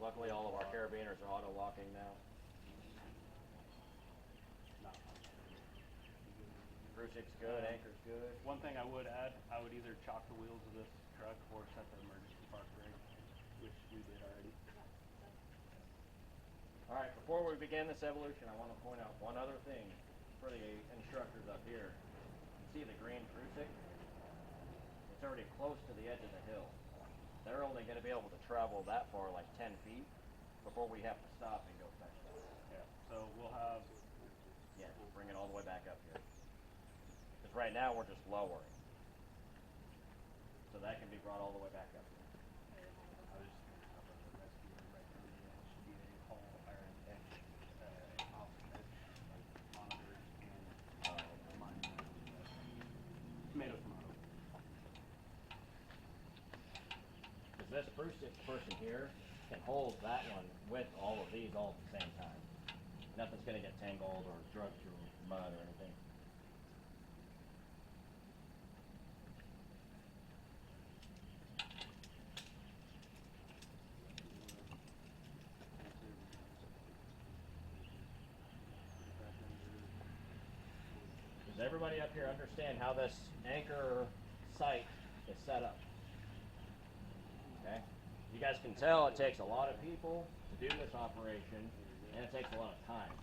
Luckily, all of our carabiners are auto locking now. Cruciate's good, anchor's good. One thing I would add, I would either chock the wheels of this truck or set the emergency park brake, which we did already. All right, before we begin this evolution, I want to point out one other thing for the instructors up here. You see the green cruciate? It's already close to the edge of the hill. They're only going to be able to travel that far, like 10 feet, before we have to stop and go fetch them. Yeah, so we'll have... Yeah, bring it all the way back up here. Because right now we're just lowering. So that can be brought all the way back up here. I was just going to have a rescue right down the edge, be a hole or an edge, off edge, like monitors and mine. Tomato. Because this cruciate person here can hold that one with all of these all at the same time. Nothing's going to get tangled or drugged through mud or anything. Does everybody up here understand how this anchor site is set up? Okay? You guys can tell it takes a lot of people to do this operation, and it takes a lot of time.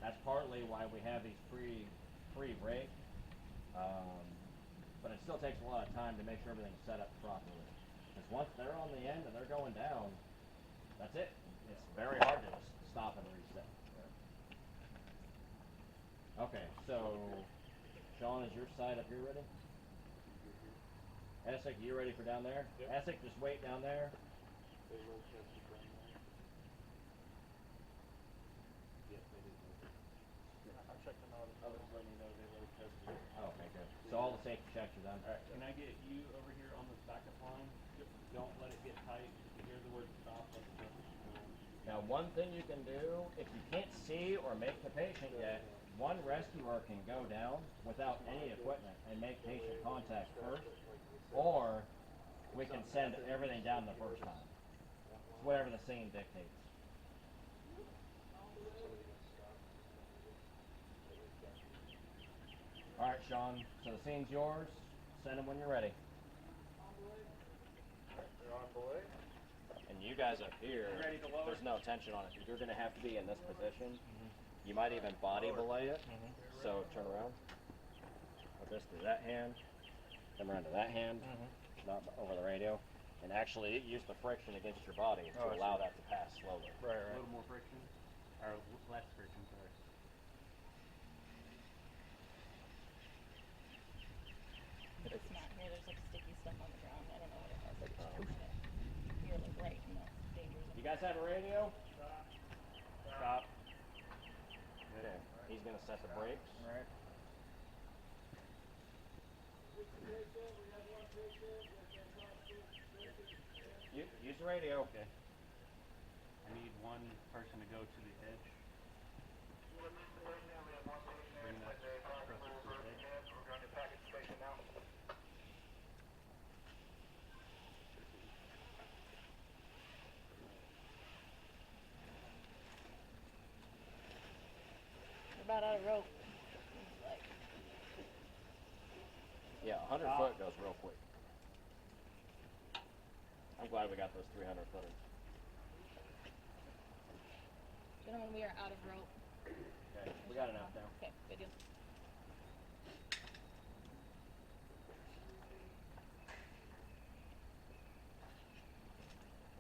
That's partly why we have these pre-break, but it still takes a lot of time to make sure everything's set up properly. Because once they're on the end and they're going down, that's it. It's very hard to just stop and reset. Okay, so Sean, is your side up here ready? Essex, you ready for down there? Yep. Essex, just wait down there. They load tested right now. Yes, they did. I checked them out. I was letting you know they load tested. Oh, okay, good. So all the safety checks are done. All right, can I get you over here on this backup line? Yep. Don't let it get tight. If you hear the word stop, let the message know. Now, one thing you can do, if you can't see or make the patient yet, one rescuer can go down without any equipment and make patient contact first, or we can send everything down the first time. It's whatever the scene dictates. All right, Sean, so the scene's yours. Send them when you're ready. They're on board. And you guys up here, Ready to lower? there's no tension on it. You're going to have to be in this position. You might even body belay it. So turn around. Put this to that hand. Come around to that hand, not over the radio. And actually use the friction against your body to allow that to pass slowly. Right, A little more friction, or less friction, sorry. It's not here. There's like sticky stuff on the ground. I don't know what it is. Like it's toasting it. You're like right in the danger zone. You guys have a radio? Stop. Okay. He's going to set the brakes. All right. Use the radio. Okay. I need one person to go to the edge. Bring that compressor to the edge. We're about out of rope. It's like, Yeah, 100 foot goes real quick. I'm glad we got those 300 footers. gentlemen, we are out of rope. Okay, we got enough now. Okay, good deal.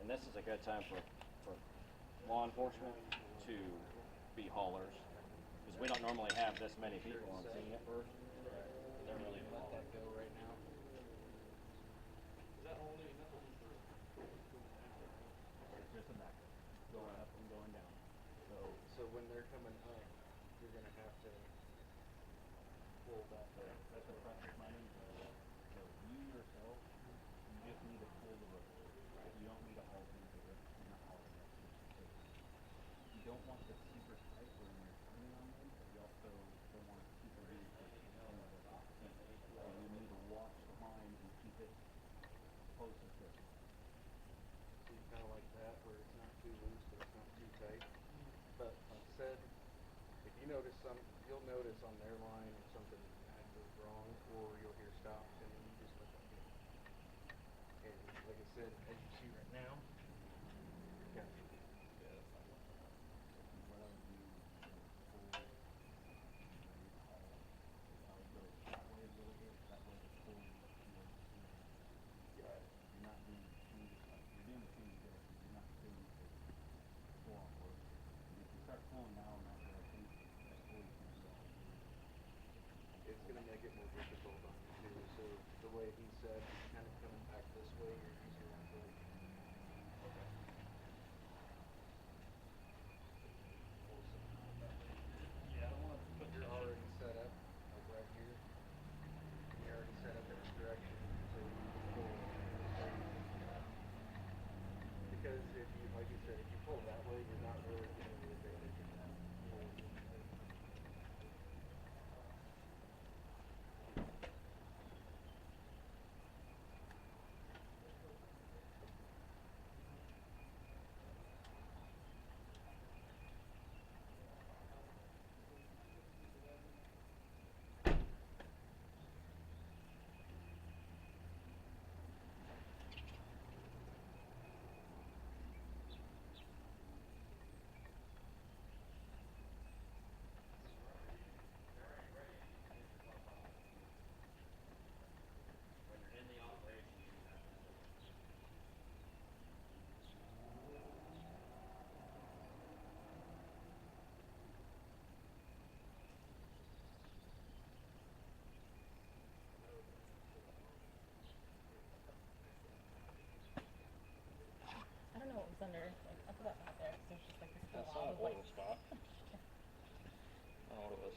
And this is a good time for law enforcement to be haulers, because we don't normally have this many people on scene at first. They're really Let that go right now. Is that holding nothing? It's just a back going up and going down. So when they're coming up, you're gonna have to pull that. That's a pressure planning. So you yourself, you just need to pull the rope. Right? You don't need to haul things over. You're not hauling that super tight. You don't want the super tight where you're turning on them, but you also don't want it super loose so you need to watch the line and keep it close to it. So you kind of like that, where it's not you'll notice on their line if something bad goes wrong, or you'll hear stops, and then you just let that go. And like I said, as you see right now, you're kind of Yeah, that's not what I want. What I would do is pull ready to haul is I would go that way a little bit. That way the pull looks more smooth. got it. You're not doing the smoothest, like you're doing the smoothest there, but you're not doing the full on work. And if you start pulling now in that direction, that pulley's gonna be all weird. It's gonna make it more difficult on you too. So the way he said, kind of coming back this way, you're easier on both. Okay. Yeah, I don't want to put You're already set up, like right here. You're already set up in this direction, so you can pull this way. Because if you, like you said, if you pull that way, you're not really getting the advantage of that pull. When you're in the operation, you have that. I don't know what was under. Like, I put that back there because there's just like this I whole saw wall an of like. oil spot. I don't know what it was.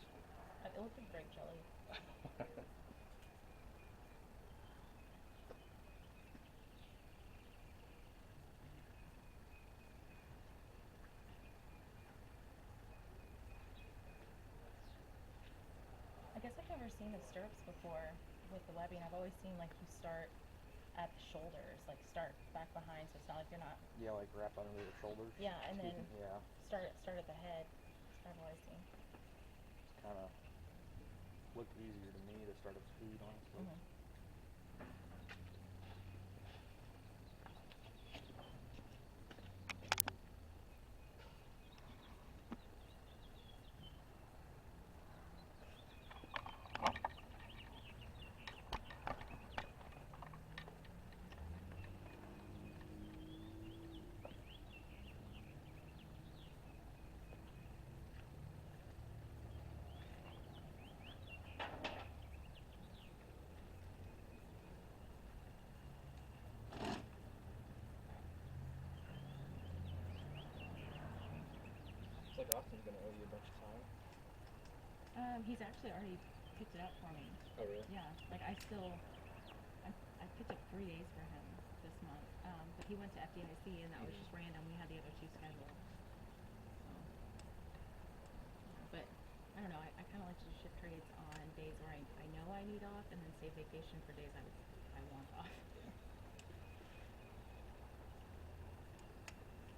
It looked like grape jelly. I guess I've never seen the stirrups before with the webbing. I've always seen like you start at the shoulders, like start back behind, so it's not like you're not. Yeah, like wrap under the shoulders. Yeah, and then Yeah, start at the head. That's kind of what I've seen. it's kind of looked easier to me to start at speed, honestly. Mhm. Looks like Austin's gonna owe you a bunch of time. He's actually already picked it up for me. Oh, really? Yeah, like I picked up 3 days for him this month. But he went to FDIC and that was just random. We had the other 2 scheduled. So, but I don't know. I kind of like to shift trades on days where I know I need off, and then save vacation for days I want off.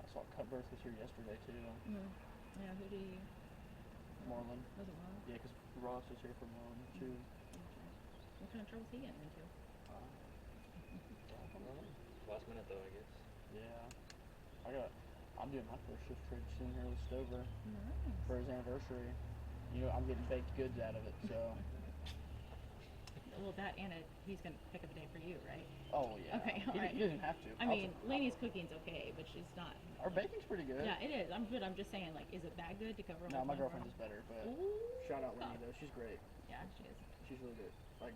I saw Cutbirth was here yesterday too. Yeah, who do you? Moreland. Was it Marlon? Yeah, because Ross was here for Moreland too. Okay. What kind of trouble's he getting into? Last minute though, I guess. Yeah. I'm doing my first shift trade soon here with Stover Nice. for his anniversary. You know, I'm getting baked goods out of it, so. Well, that and he's gonna pick up a day for you, right? Oh yeah. Okay, He alright. doesn't have to. I mean, Lainey's cooking's okay, but she's not. Our baking's pretty good. Yeah, it is. I'm good. I'm just saying, like, is it that good to cover up? No, with my one girlfriend girl? is better, but Ooh, shout out stop. Lainey though. She's great. Yeah, she is. She's really good. Like,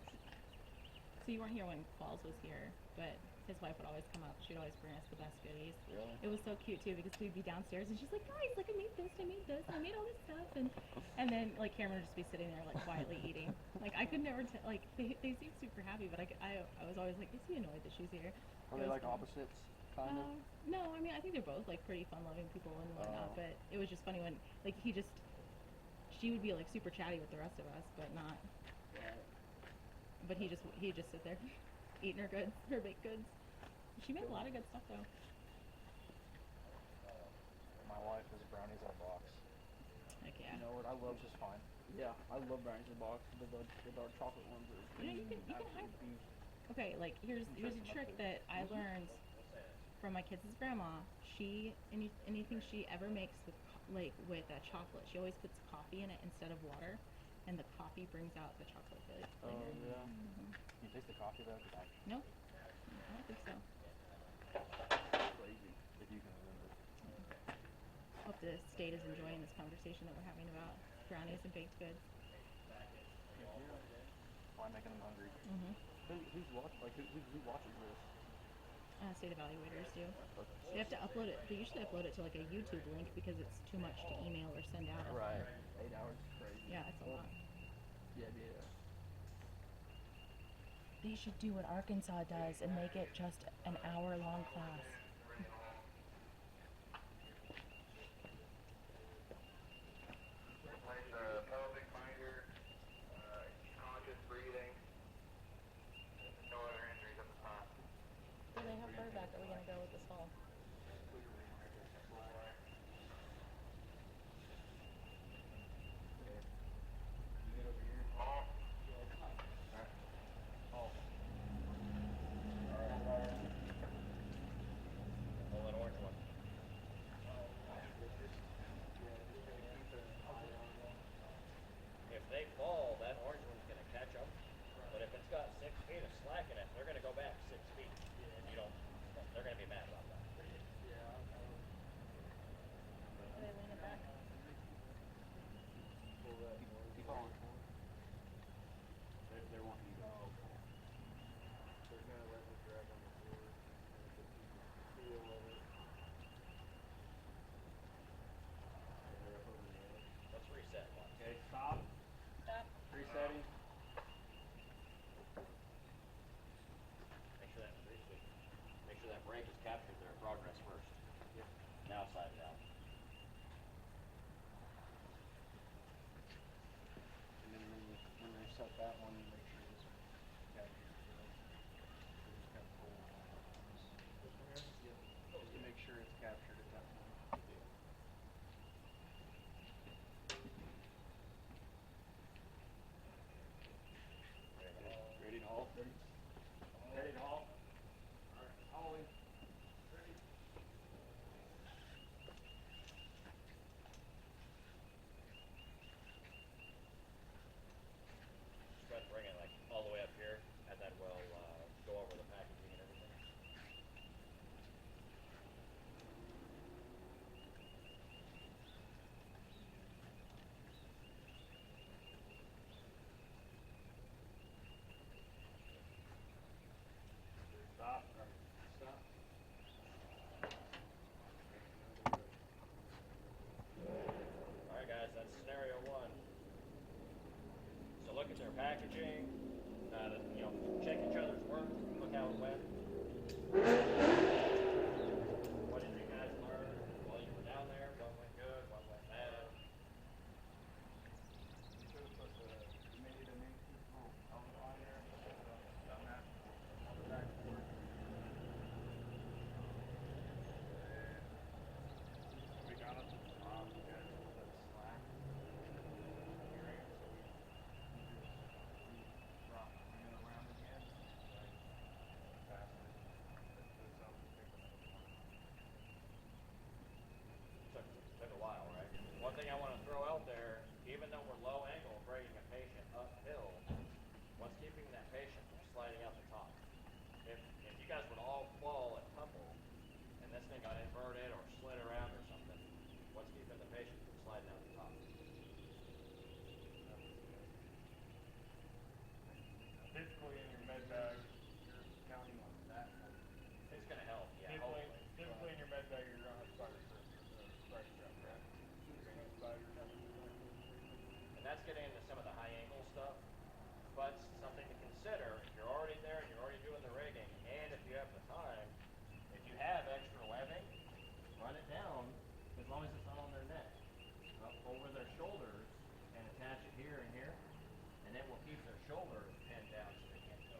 So you weren't here when Qualls was here, but his wife would always come up. She'd always bring us the best goodies. really. It was so cute too because we'd be downstairs and she's like, guys, like I made this, I made this, I made all this stuff, and then like Cameron would just be sitting there like quietly eating. Like I could never like they seem super happy, but I was always like, is he annoyed that she's here? Are It they was like fun. opposites, kind of? No, I mean I think they're both like pretty fun-loving people and whatnot. Oh. But it was just funny when like she would be like super chatty with the rest of us, but not. But he'd just sit there, eating her goods, her baked goods. She made a lot of good stuff though. My wife is brownies in a box. Heck yeah. Yeah. You know what? I love which is fine. Yeah, I love brownies in a box. The dark chocolate ones are You know, you can have. absolute beast. Okay, like here's I'm a sure some trick up that I Mm-hmm. learned We'll say it. from my kids' grandma. Anything she ever makes with with chocolate, she always puts coffee in it instead of water, and the coffee brings out the chocolate Oh flavor. yeah. Mm-hmm. You taste the coffee though? 'Cause No, I don't think so. that's crazy. If you can remember. Hope the state is enjoying this conversation that we're having about brownies and baked goods. Heck yeah. Why making them hungry? Mm-hmm. Who watches this? State evaluators do. Okay. They have to upload it. They usually upload it to like a YouTube link because it's too much to email or send out. Right. 8 hours is crazy. Yeah, it's a lot. Yeah, yeah. They should do what Arkansas does and make it just an hour-long class. Replace the pelvic binder, conscious breathing. No other injuries at the time. Where they have Burback are we gonna go with this fall? You get over here. Paul. Paul. Pull that orange one. Just gotta keep an eye on them. If they fall, that orange one's gonna catch them. But if it's got 6 feet of slack in it, they're gonna go back 6 feet. And you don't. They're gonna be mad about that. Are they leaning back? Pull that Keep orange on. one. They're wanting you to go. They're kind of letting it drag on the floor. And get the feel of it. And they're up over the edge. Let's reset one. Okay, stop. Stop. Resetting. Make sure that brake has captured their progress first. Yep. Now slide it out. And then when you reset that one, you make sure this one captures as well. So just kind of pull on this. This one here? Yep. Just to make sure it's captured at that point. Ready to haul? Ready? Ready to haul? Alright, hauling. Ready? Just try to bring it like all the way up here, and then we'll go over the packaging and everything. Stop. Stop. Alright guys, that's scenario one. So look at their packaging, check each other's work, look how it went. What did you guys learn while you were down there? What went good, what went bad? Should have put the made an little element on there. Done that on the backboard. And we got up to the top. We got a little bit of slack here, so we brought it around again. Faster. This up and pick another one. Took a while, right? One thing I want to throw out there, even though we're low angle bringing a patient uphill, what's keeping that patient from sliding out the top? If you guys would all fall and tumble, and this thing got inverted or slid around or something, what's keeping the patient from sliding out the top? Typically in your med bag, you're counting on that one. It's going to help, yeah, Typically, hopefully. typically in your med bag, you're gonna have spider strap, right? You're gonna have spiders. And that's getting into some of the high angle stuff, but something to consider, if you're already there and you're already doing the rigging, and if you have the time, if you have extra webbing, run it down, as long as it's not on their neck, up over their shoulders, and attach it here and here, and it will keep their shoulders pinned down so they can't go.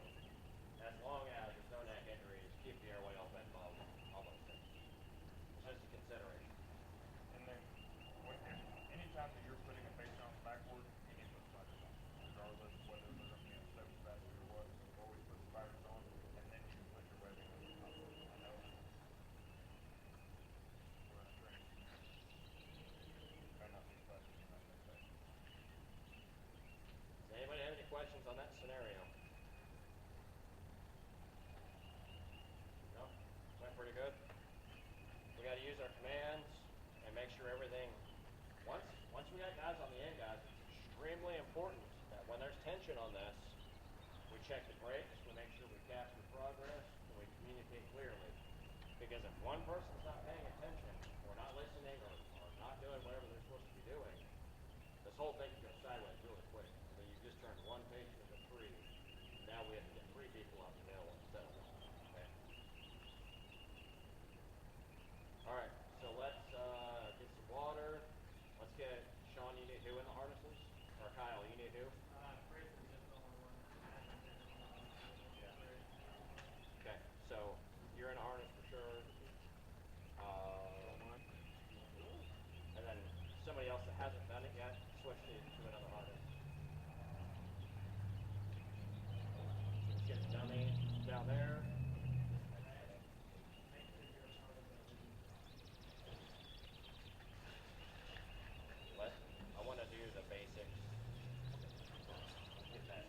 As long as there's no neck injuries, keep the airway open, all those things. Just a consideration. And then, anytime that you're putting a use our commands and make sure everything. Once we got guys on the end, guys, it's extremely important that when there's tension on this, we check the brakes, we make sure we capture progress, and we communicate clearly. Because if one person's not paying attention, or not listening, or not doing whatever they're supposed to be doing, this whole thing can go sideways really quick. I mean, you just turned one patient into three. Now we have to get three people out the middle instead of one. Okay. All right. So let's get some water. Let's get Sean. You need who in the harnesses? Or Kyle? You need who? Okay. So you're in a harness for sure. And then somebody else that hasn't done it yet, switch to another harness. So let's get the dummy down there. I want to do the basics. Get that.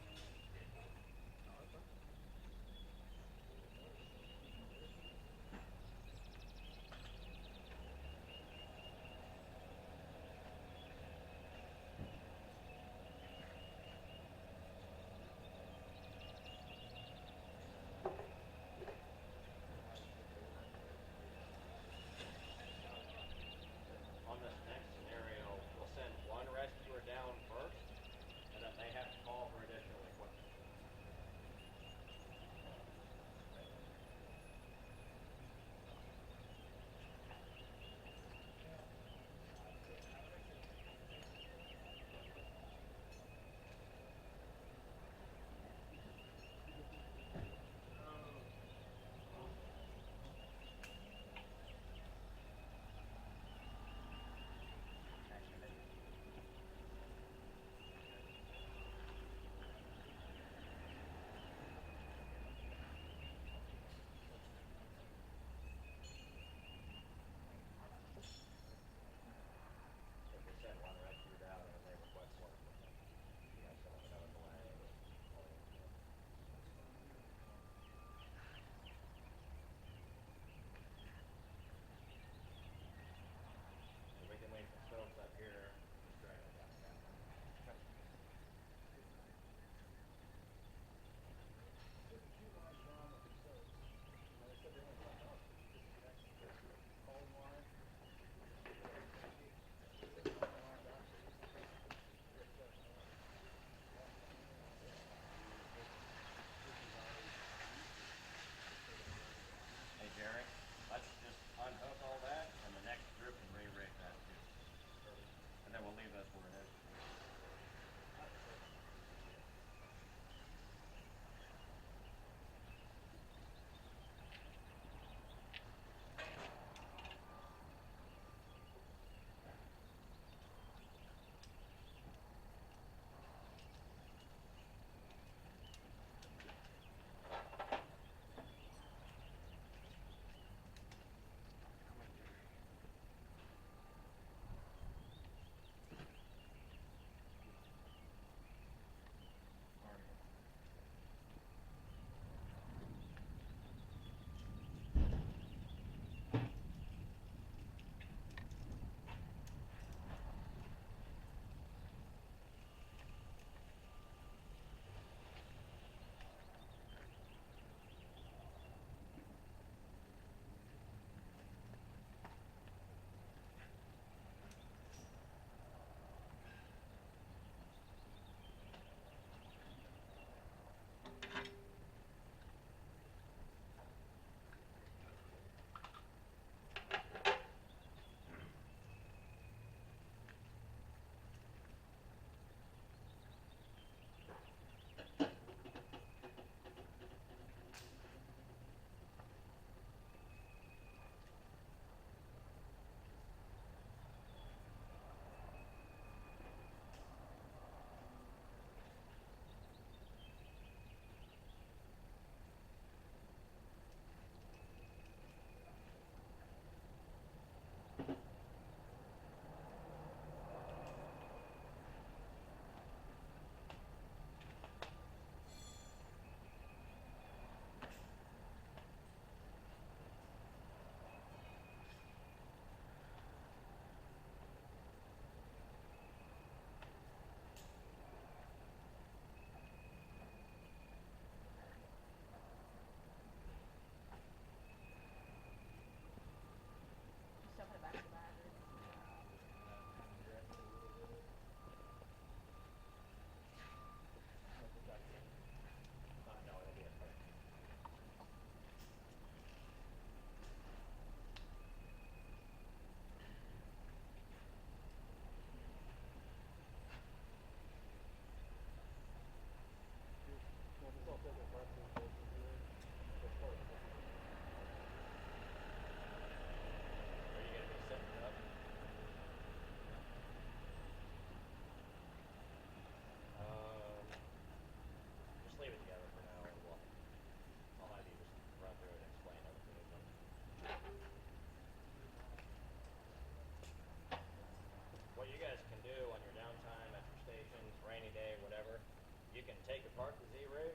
take apart the Z-rig,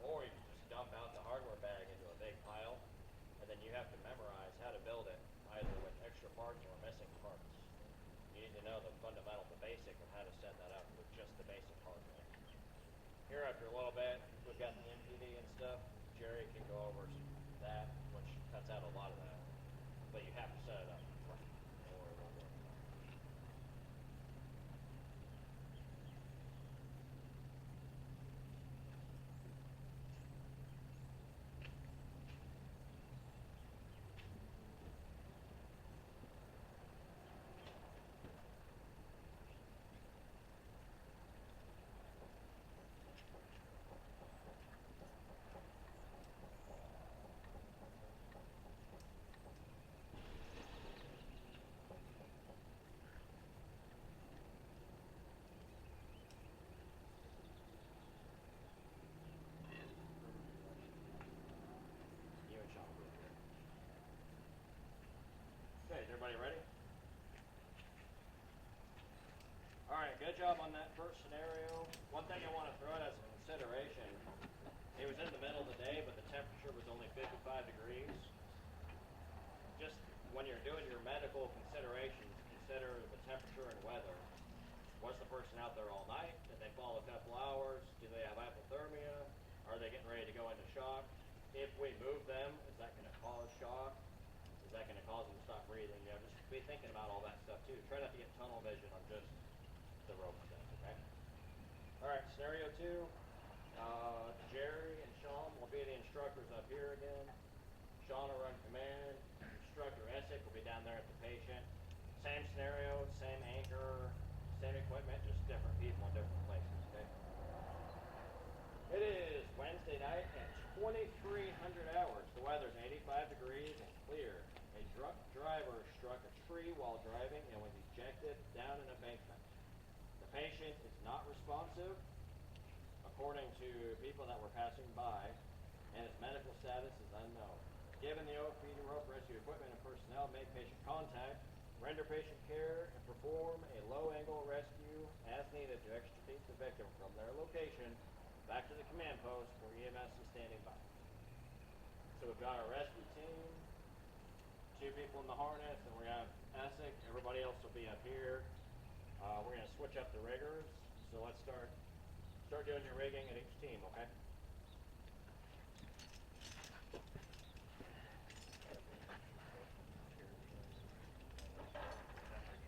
or you can just dump out the hardware bag into a big pile, and then you have to memorize how to build it, either with extra parts or missing parts. You need to know the fundamental, the basic of how to set that up with just the basic hardware. Here, after a little bit, we've got the MPD and stuff. Jerry can go over that, which cuts out a lot of that. But you have to set it up right, or it won't work. You and Sean will be here. Okay, is everybody ready? Alright, good job on that first scenario. One thing I want to throw out as a consideration, it was in the middle of the day, but the temperature was only 55 degrees. Just when you're doing your medical considerations, consider the temperature and weather. Was the person out there all night? Did they fall a couple hours? Do they have hypothermia? Are they getting ready to go into shock? If we move them, is that going to cause shock? Is that going to cause them to stop breathing? You know, just be thinking about all that stuff too. Try not to get tunnel vision on just the rope stuff, okay? Alright, scenario 2. Jerry and Sean will be the instructors up here again. Sean will run command. Instructor Essick will be down there at the patient. Same scenario, same anchor, same equipment, just different people in different places, okay? It is Wednesday night at 2300 hours. The weather's 85 degrees and clear. A drunk driver struck a tree while driving and was ejected down an embankment. The patient is not responsive, according to people that were passing by, and his medical status is unknown. Given the OPD rope rescue equipment and personnel, make patient contact, render patient care, and perform a low-angle rescue as needed to extricate the victim from their location back to the command post where EMS is standing by. So we've got our rescue team, 2 people in the harness, and we have Essick. Everybody else will be up here. We're going to switch up the riggers. So let's start doing your rigging at each team, okay?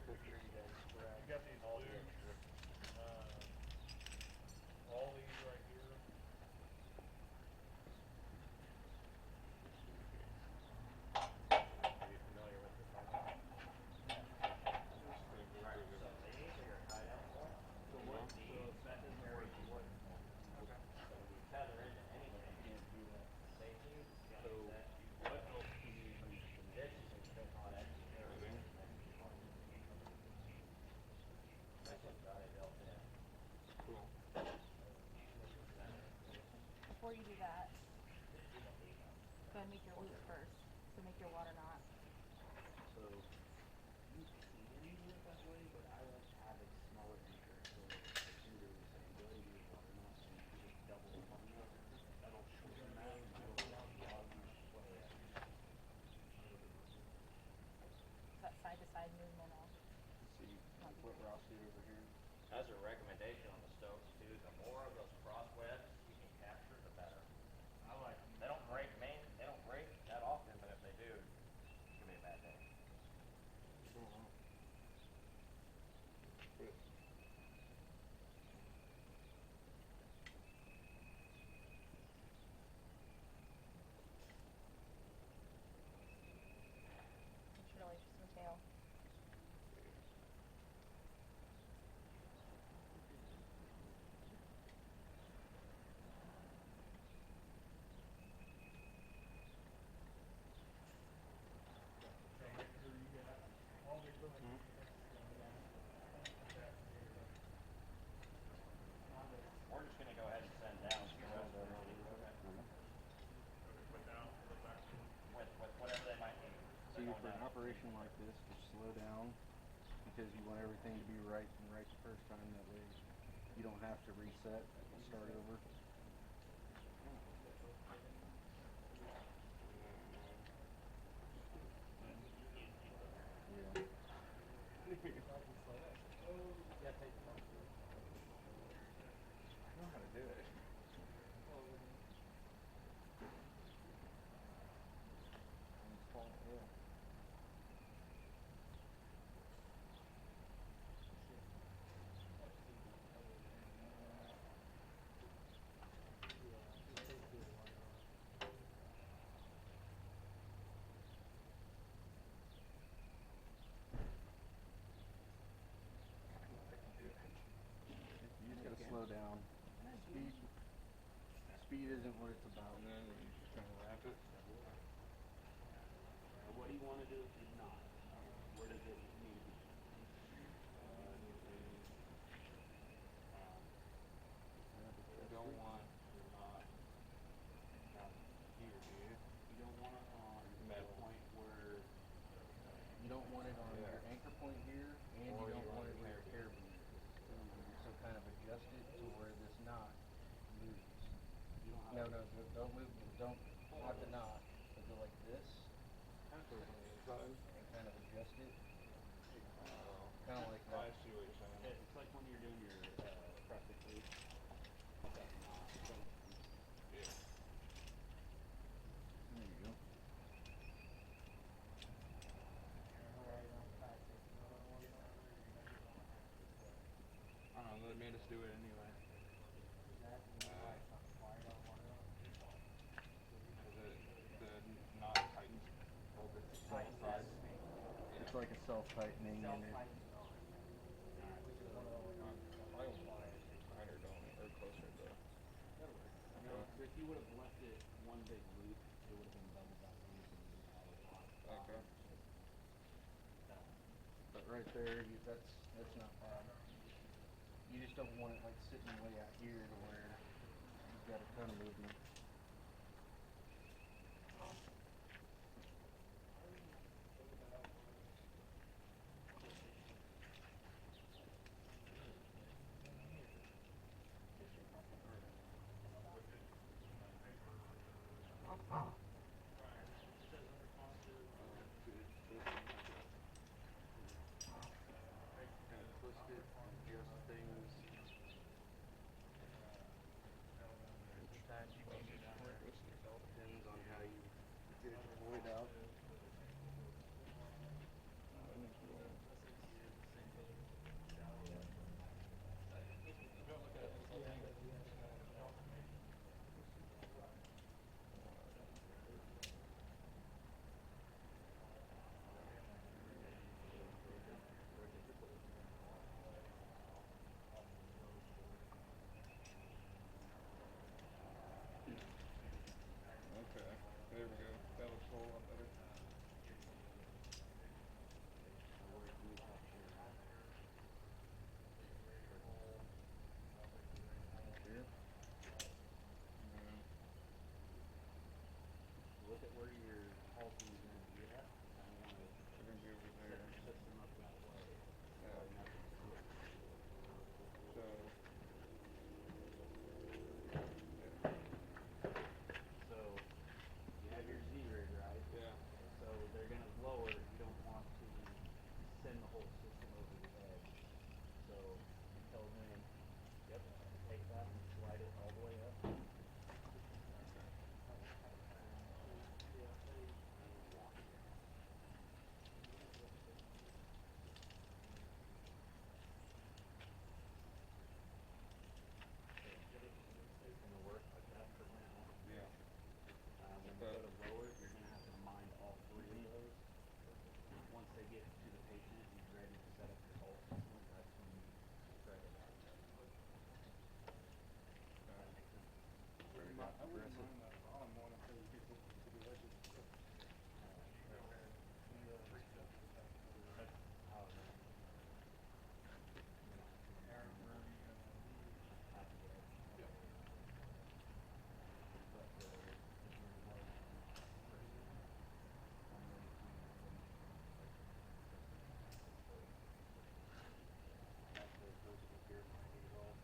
You got these loops, all these right here. Are you familiar with this one? Alright, so these are your tie-down points. So what? So that doesn't work. What? Okay. So when you tether into anything, Can't do that. safety, you So use that. what else do you use? This you can click on it. This one's got it built in. Cool. Before you do that, go ahead and make your loop first. So make your water knot. So you can do it that way, but I like to have a smaller anchor. So like you were saying, go ahead and use water knot and you just double the one knot. That'll shorten that and that'll allow you to play it. That side to side movement off. See what Ross did over here? As a recommendation on the stokes too, the more of those cross webs you can capture, the better. I like They don't break they don't break that often, but if they do, it's gonna be a bad day. Good. It's really just some tail. So make sure you get all the equipment you need going down. We're just gonna go ahead and send down the rest of the equipment Put down, put back. with whatever they might need. See, They're for going an down. operation like this, just slow down because you want everything to be right and right the first time. That way, You don't have to reset and start over. Yeah. I know how to do it. Yeah. You just gotta slow down. Speed isn't what it's about. And then you just kind of wrap it. What do you want to do if you're not? Where does it need to be? You don't want your knot here, do you? You don't want it on the Metal. point where You don't want it on Yeah. your anchor point here, and Or you you don't want want it it where your here. hair bead is. So kind of adjust it to where this knot moves. you don't have No, don't move. Don't not the knot, but go like this Kind of goes on the inside. and kind of adjust it. Oh. Kind of like I that. see what you're saying. it's like when you're doing your pressing cleat. That knot. Yeah. There you go. I don't know, they made us do it anyway. The knot tightens both its sides. It's like a self-tightening and it. Tighter, don't we? Or closer to. No, if you would have left it one big loop, it would have been double that loop and you had a lot. Okay. But right there, that's not bad. You just don't want it like sitting way out here to where you've got a ton of movement. Kind of twist it, adjust things. Each time you make it different. It all depends on how you get it deployed out. Okay. There we go. That looks a whole lot better. Here. Look at where your halting is going to be at. I want to They're gonna be over set there. your system up that way. So Yeah. nothing slips. So. So you have your Z-rig, right? Yeah. So they're going to lower. You don't want to send the whole system over the edge. So you tell them, yep, take that and slide it all the way up. It's going to work like that for now. Yeah. When you go to lower it, you're going to have to mind all three of those. Once they get to the patient and you're ready to set up your whole system, that's when you spread it out. That makes sense. Very I wouldn't aggressive. mind that bottom one if they people to do that. That's how it is. Actually, those are here, might be well.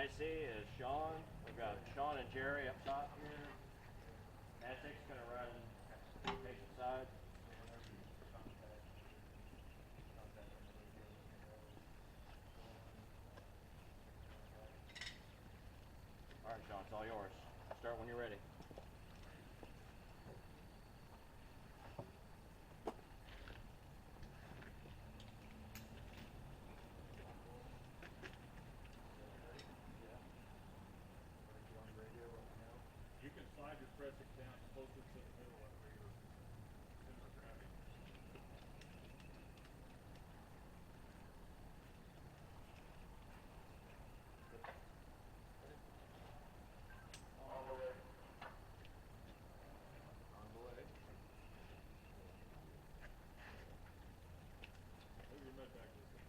I see is Sean. We've got Sean and Jerry up top here. Essex gonna run patient side. All right, Sean, it's all yours. Start when you're ready. You can slide your press it down closer to the middle of where you're grabbing. On the way. On the way. Move your med back this way.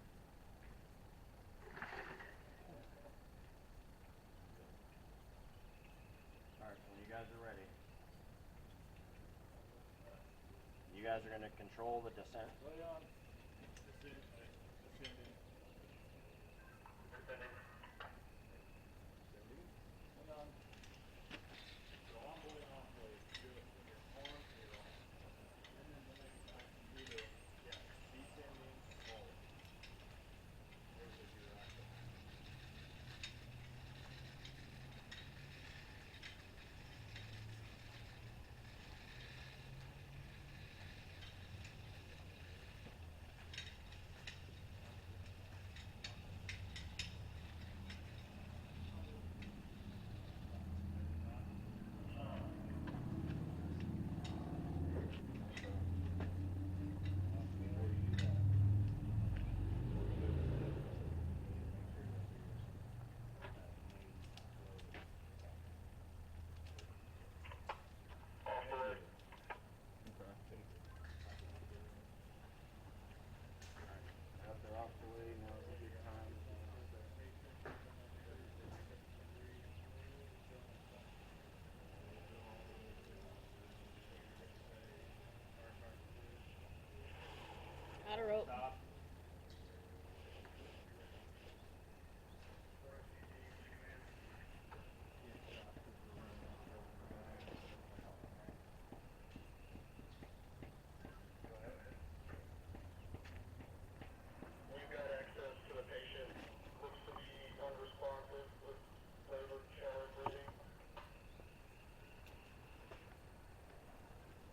All right, when you guys are ready. You guys are gonna control the descent. Lay on. Ascending. Hang on. So on blade, off blade. Do it when you're on and you're off. And then the next time you do the descending hold. There's your axle. Now they're off the way, now is a good time. Out of rope. Stop. We've got access to the patient. Looks to be unresponsive with labor, shallow breathing.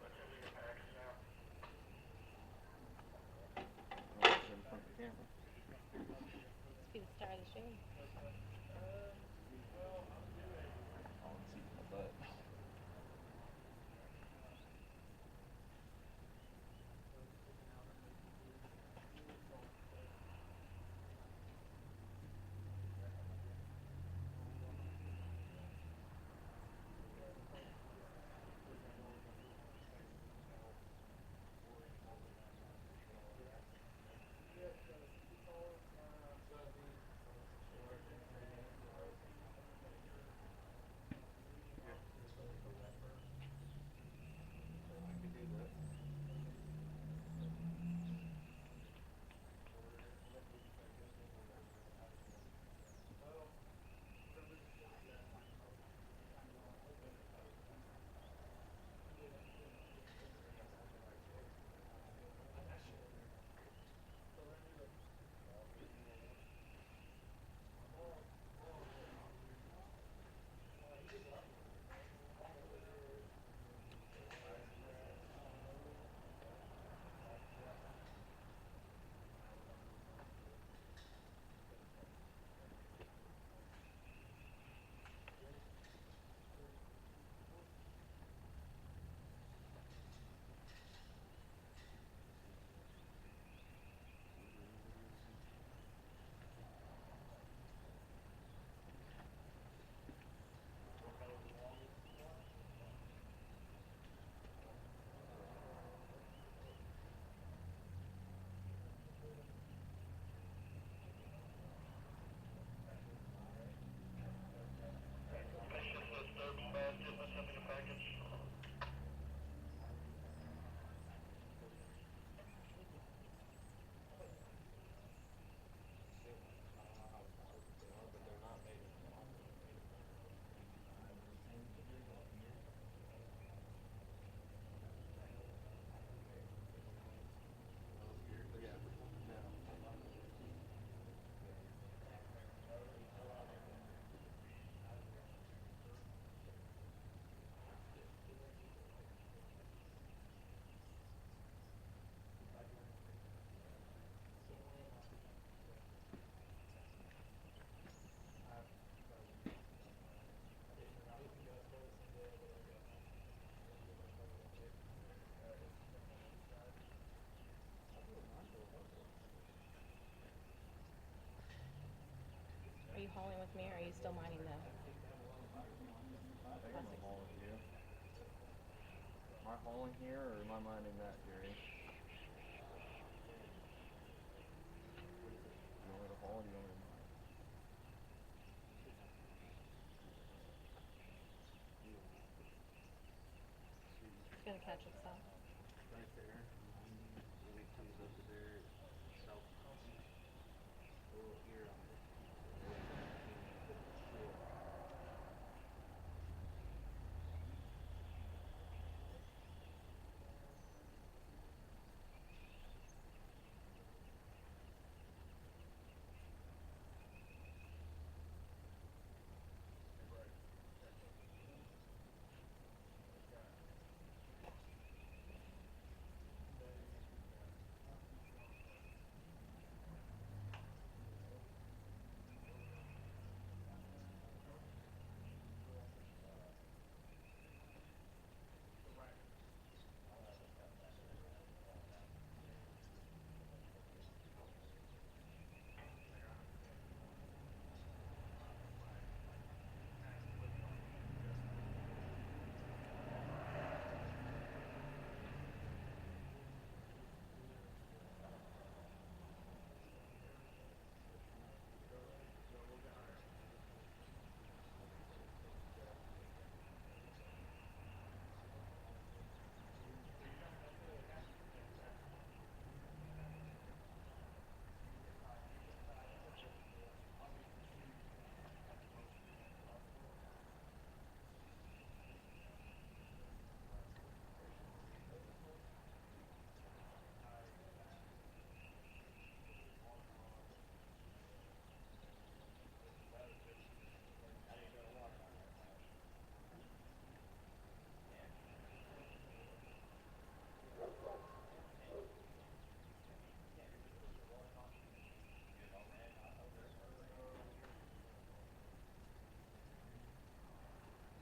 Attending the packs now. Be the star of the show. you hauling with me, or are you still minding the? I think I'm gonna haul with you. Am I hauling here or am I minding that, Jerry? Do you want me to haul or do you want me to mind? It's gonna catch itself. Right there, when it comes up to there, southeast, a little here on this piece of wood, put the shore.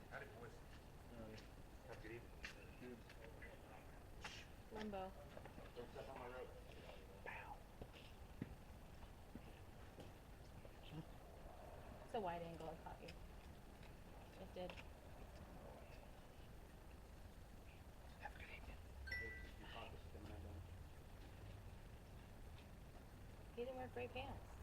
Howdy, boys. Have a good evening. Limbo. Don't step on my rope. It's a wide angle. I caught you. It did. Have a good evening. You caught the spin that one. He didn't wear gray pants.